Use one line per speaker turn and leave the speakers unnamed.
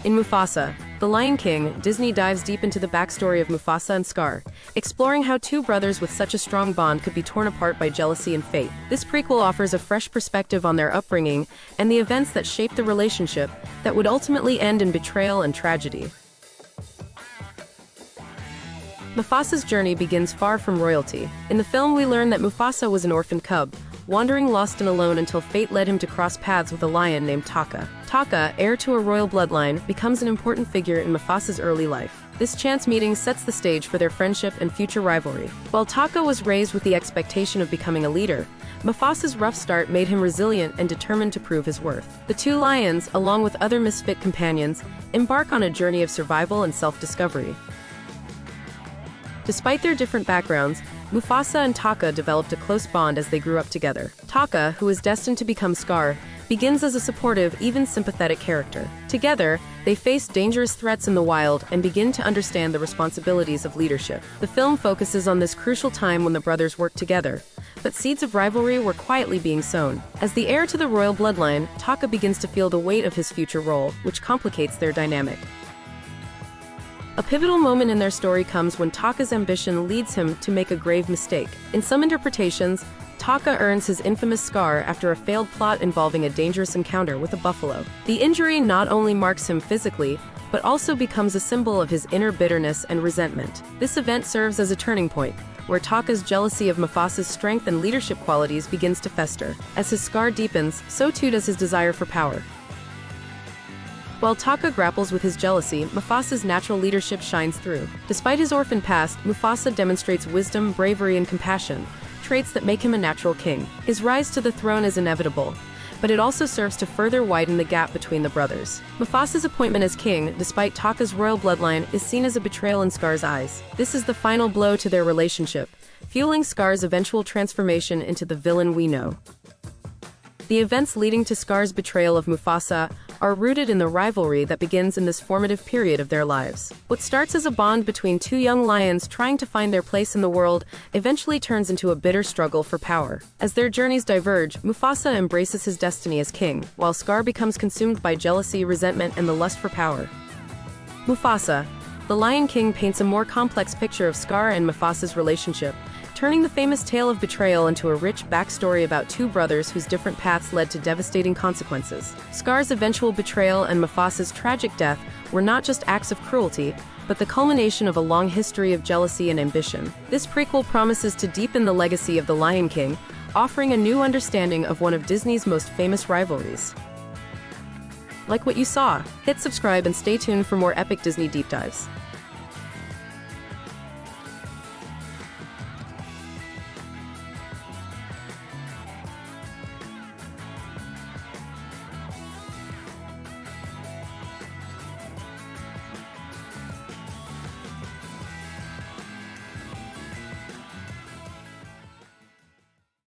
In Mufasa, The Lion King, Disney dives deep into the backstory of Mufasa and Scar, exploring how two brothers with such a strong bond could be torn apart by jealousy and fate. This prequel offers a fresh perspective on their upbringing and the events that shaped the relationship that would ultimately end in betrayal and tragedy. Mufasa's journey begins far from royalty. In the film, we learn that Mufasa was an orphaned cub, wandering lost and alone until fate led him to cross paths with a lion named Taka. Taka, heir to a royal bloodline, becomes an important figure in Mufasa's early life. This chance meeting sets the stage for their friendship and future rivalry. While Taka was raised with the expectation of becoming a leader, Mufasa's rough start made him resilient and determined to prove his worth. The two lions, along with other misfit companions, embark on a journey of survival and self-discovery. Despite their different backgrounds, Mufasa and Taka developed a close bond as they grew up together. Taka, who is destined to become Scar, begins as a supportive, even sympathetic character. Together, they face dangerous threats in the wild and begin to understand the responsibilities of leadership. The film focuses on this crucial time when the brothers work together, but seeds of rivalry were quietly being sown. As the heir to the royal bloodline, Taka begins to feel the weight of his future role, which complicates their dynamic. A pivotal moment in their story comes when Taka's ambition leads him to make a grave mistake. In some interpretations, Taka earns his infamous scar after a failed plot involving a dangerous encounter with a buffalo. The injury not only marks him physically, but also becomes a symbol of his inner bitterness and resentment. This event serves as a turning point, where Taka's jealousy of Mufasa's strength and leadership qualities begins to fester. As his scar deepens, so too does his desire for power. While Taka grapples with his jealousy, Mufasa's natural leadership shines through. Despite his orphan past, Mufasa demonstrates wisdom, bravery, and compassion, traits that make him a natural king. His rise to the throne is inevitable, but it also serves to further widen the gap between the brothers. Mufasa's appointment as king, despite Taka's royal bloodline, is seen as a betrayal in Scar's eyes. This is the final blow to their relationship, fueling Scar's eventual transformation into the villain we know. The events leading to Scar's betrayal of Mufasa are rooted in the rivalry that begins in this formative period of their lives. What starts as a bond between two young lions trying to find their place in the world eventually turns into a bitter struggle for power. As their journeys diverge, Mufasa embraces his destiny as king, while Scar becomes consumed by jealousy, resentment, and the lust for power. Mufasa, The Lion King paints a more complex picture of Scar and Mufasa's relationship, turning the famous tale of betrayal into a rich backstory about two brothers whose different paths led to devastating consequences. Scar's eventual betrayal and Mufasa's tragic death were not just acts of cruelty, but the culmination of a long history of jealousy and ambition. This prequel promises to deepen the legacy of The Lion King, offering a new understanding of one of Disney's most famous rivalries. Like what you saw? Hit subscribe and stay tuned for more epic Disney deep dives.